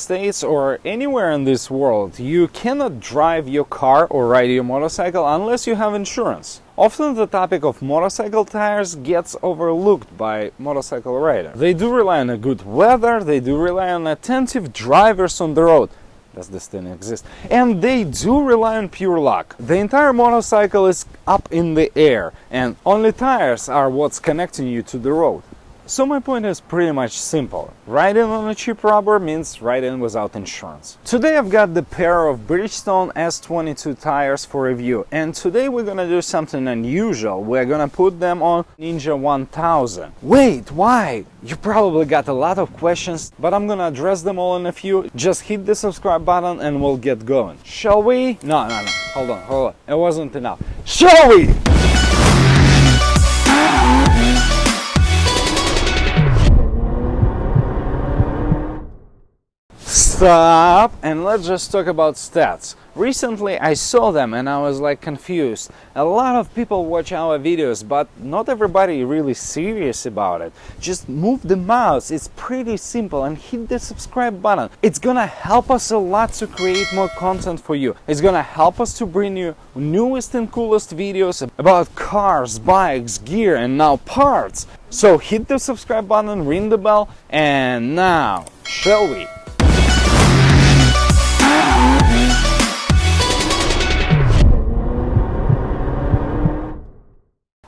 States or anywhere in this world, you cannot drive your car or ride your motorcycle unless you have insurance. Often the topic of motorcycle tires gets overlooked by motorcycle riders. They do rely on a good weather, they do rely on attentive drivers on the road. Does this thing exist? And they do rely on pure luck. The entire motorcycle is up in the air, and only tires are what's connecting you to the road. So my point is pretty much simple. Riding on a cheap rubber means riding without insurance. Today I've got the pair of Bridgestone S22 tires for review, and today we're gonna do something unusual. We're gonna put them on Ninja 1000. Wait, why? You probably got a lot of questions, but I'm gonna address them all in a few. Just hit the subscribe button and we'll get going. Shall we? No. Hold on. It wasn't enough. Shall we? Stop, and let's just talk about stats. Recently I saw them and I was like confused. A lot of people watch our videos, but not everybody really serious about it. Just move the mouse, it's pretty simple, and hit the subscribe button. It's gonna help us a lot to create more content for you. It's gonna help us to bring you newest and coolest videos about cars, bikes, gear, and now parts. So hit the subscribe button, ring the bell, and now, shall we?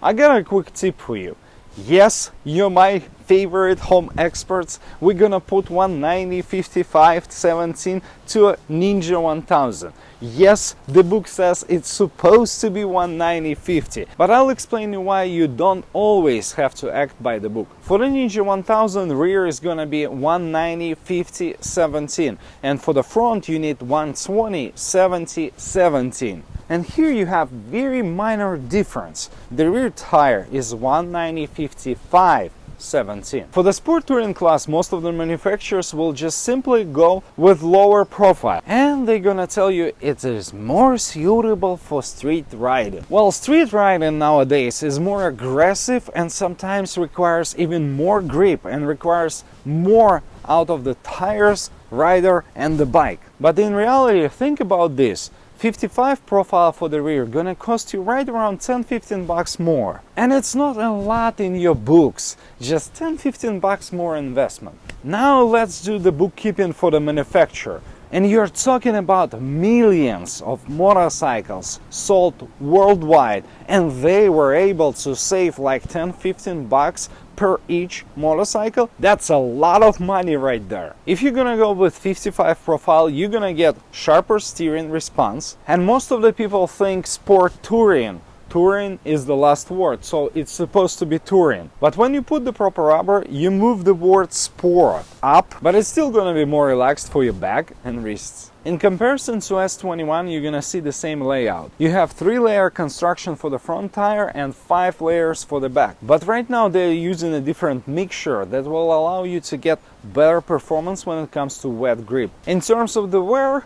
I got a quick tip for you. Yes, you're my favorite home experts. We're gonna put 190, 55, 17 to a Ninja 1000. Yes, the book says it's supposed to be 190, 50, but I'll explain you why you don't always have to act by the book. For the Ninja 1000, rear is gonna be 190, 50, 17, and for the front you need 120, 70, 17. And here you have very minor difference. The rear tire is 190, 55, 17. For the sport touring class, most of the manufacturers will just simply go with lower profile, and they're gonna tell you it is more suitable for street riding. Well, street riding nowadays is more aggressive and sometimes requires even more grip and requires more out of the tires, rider, and the bike. But in reality, think about this. 55 profile for the rear gonna cost you right around 10-15 bucks more. And it's not a lot in your books, just 10-15 bucks more investment. Now let's do the bookkeeping for the manufacturer. And you're talking about millions of motorcycles sold worldwide, and they were able to save like 10-15 bucks per each motorcycle. That's a lot of money right there. If you're gonna go with 55 profile, you're gonna get sharper steering response, and most of the people think sport touring. Touring is the last word, so it's supposed to be touring. But when you put the proper rubber, you move the word sport up, but it's still gonna be more relaxed for your back and wrists. In comparison to S21, you're gonna see the same layout. You have 3-layer construction for the front tire and 5 layers for the back. But right now they're using a different mixture that will allow you to get better performance when it comes to wet grip. In terms of the wear,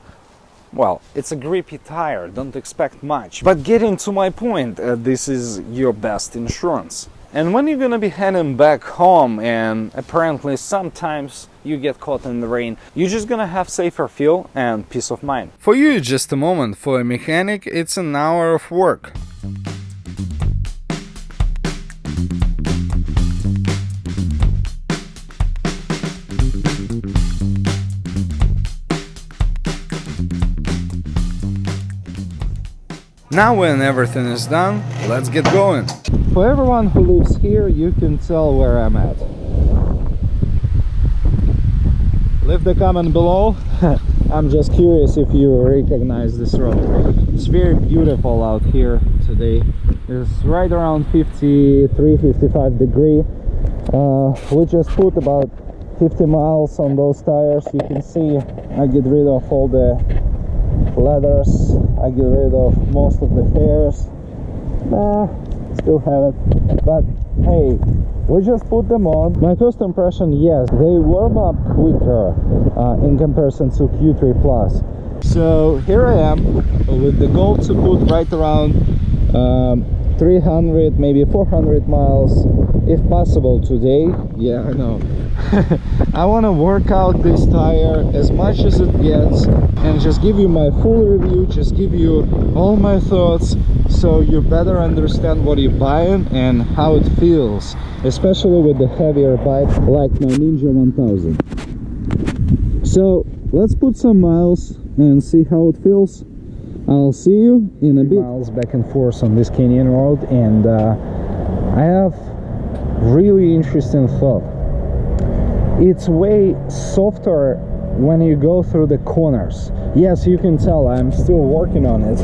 well, it's a grippy tire, don't expect much. But getting to my point, this is your best insurance. And when you're gonna be heading back home, and apparently sometimes you get caught in the rain, you're just gonna have safer feel and peace of mind. For you, just a moment. For a mechanic, it's an hour of work. Now when everything is done, let's get going. For everyone who lives here, you can tell where I'm at. Leave the comment below. I'm just curious if you recognize this road. It's very beautiful out here today. It's right around 53-55 degrees. We just put about 50 miles on those tires. You can see I get rid of all the leathers, I get rid of most of the hairs. Still have it, but hey, we just put them on. My first impression, yes, they warm up quicker in comparison to Q3 Plus. So here I am with the goal to put right around 300, maybe 400 miles if possible today. Yeah, I know. I want to work out this tire as much as it gets and just give you my full review, just give you all my thoughts, so you better understand what you're buying and how it feels, especially with the heavier bike like my Ninja 1000. So let's put some miles and see how it feels. I'll see you in a bit. Miles back and forth on this canyon road, and I have really interesting thought. It's way softer when you go through the corners. Yes, you can tell I'm still working on it.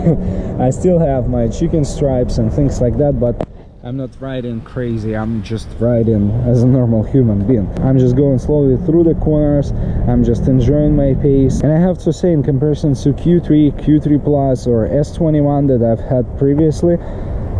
I still have my chicken stripes and things like that, but I'm not riding crazy. I'm just riding as a normal human being. I'm just going slowly through the corners. I'm just enjoying my pace. And I have to say, in comparison to Q3 Plus or S21 that I've had previously,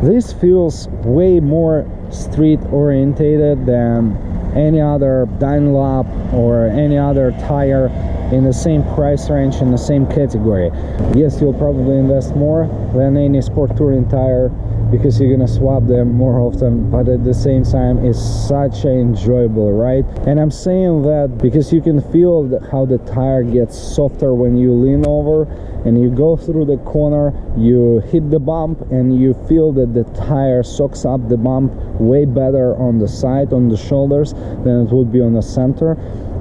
this feels way more street orientated than any other Dunlop or any other tire in the same price range, in the same category. Yes, you'll probably invest more than any sport touring tire because you're gonna swap them more often, but at the same time it's such an enjoyable ride. And I'm saying that because you can feel how the tire gets softer when you lean over and you go through the corner, you hit the bump and you feel that the tire soaks up the bump way better on the side, on the shoulders, than it would be on the center.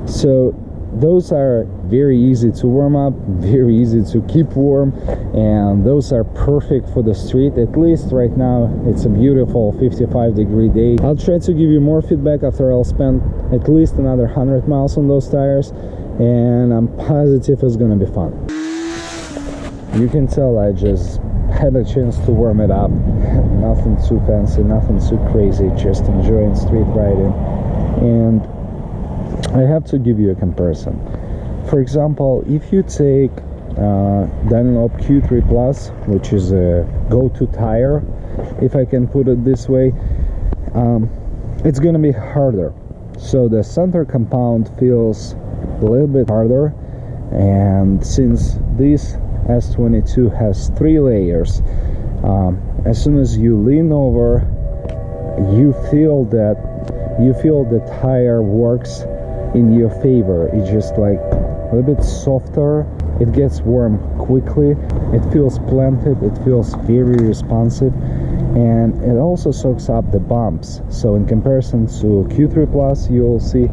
So those are very easy to warm up, very easy to keep warm, and those are perfect for the street. At least right now it's a beautiful 55-degree day. I'll try to give you more feedback after I'll spend at least another 100 miles on those tires, and I'm positive it's gonna be fun. You can tell I just had a chance to warm it up. Nothing too fancy, nothing too crazy, just enjoying street riding. And I have to give you a comparison. For example, if you take Dunlop Q3 Plus, which is a go-to tire, if I can put it this way, it's gonna be harder. So the center compound feels a little bit harder, and since this S22 has 3 layers, as soon as you lean over, you feel the tire works in your favor. It's just like a little bit softer, it gets warm quickly, it feels planted, it feels very responsive, and it also soaks up the bumps. So in comparison to Q3 Plus, you'll see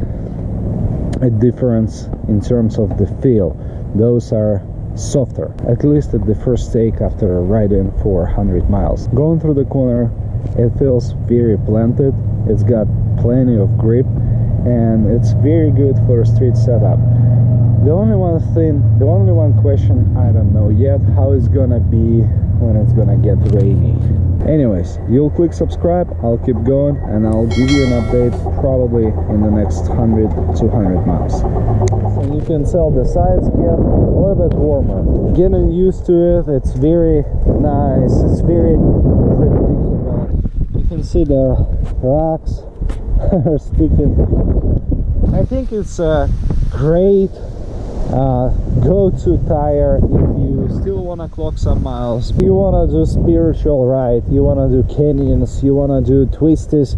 a difference in terms of the feel. Those are softer, at least at the first take after riding for 100 miles. Going through the corner, it feels very planted, it's got plenty of grip, and it's very good for a street setup. The only one question, I don't know yet how it's gonna be when it's gonna get rainy. Anyways, you'll click subscribe, I'll keep going, and I'll give you an update probably in the next 100 to 200 miles. And you can tell the sides get a little bit warmer. Getting used to it, it's very nice, it's very predictable. You can see the rocks are sticking. I think it's a great go-to tire if you still want to clock some miles. You want to do spiritual ride, you want to do canyons, you want to do twisties,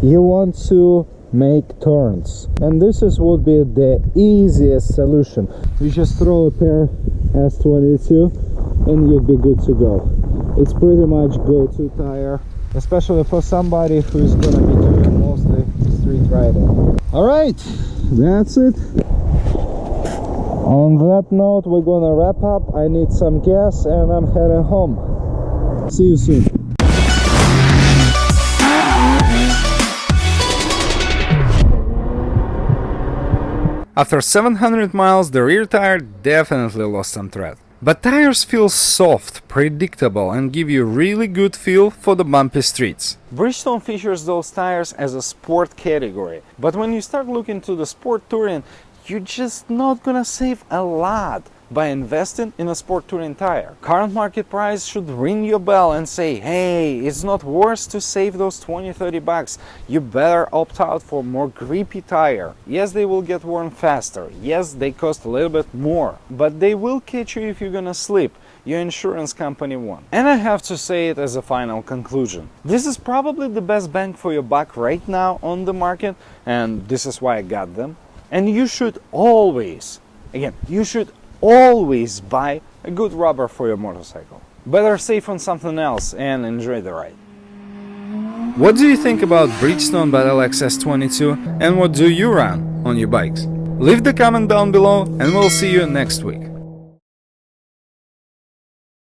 you want to make turns, and this would be the easiest solution. You just throw a pair S22 and you'll be good to go. It's pretty much go-to tire, especially for somebody who's gonna be doing mostly street riding. All right, that's it. On that note, we're gonna wrap up. I need some gas and I'm heading home. See you soon. After 700 miles, the rear tire definitely lost some tread. But tires feel soft, predictable, and give you really good feel for the bumpy streets. Bridgestone features those tires as a sport category, but when you start looking to the sport touring, you're just not gonna save a lot by investing in a sport touring tire. Current market price should ring your bell and say, hey, it's not worth to save those 20-30 bucks. You better opt out for more grippy tire. Yes, they will get worn faster. Yes, they cost a little bit more, but they will catch you if you're gonna slip. your insurance company won. And I have to say it as a final conclusion. This is probably the best bang for your buck right now on the market, and this is why I got them. And you should always, again, you should always buy a good rubber for your motorcycle. Better save on something else and enjoy the ride. What do you think about Bridgestone Battlax S22 and what do you run on your bikes? Leave the comment down below and we'll see you next week.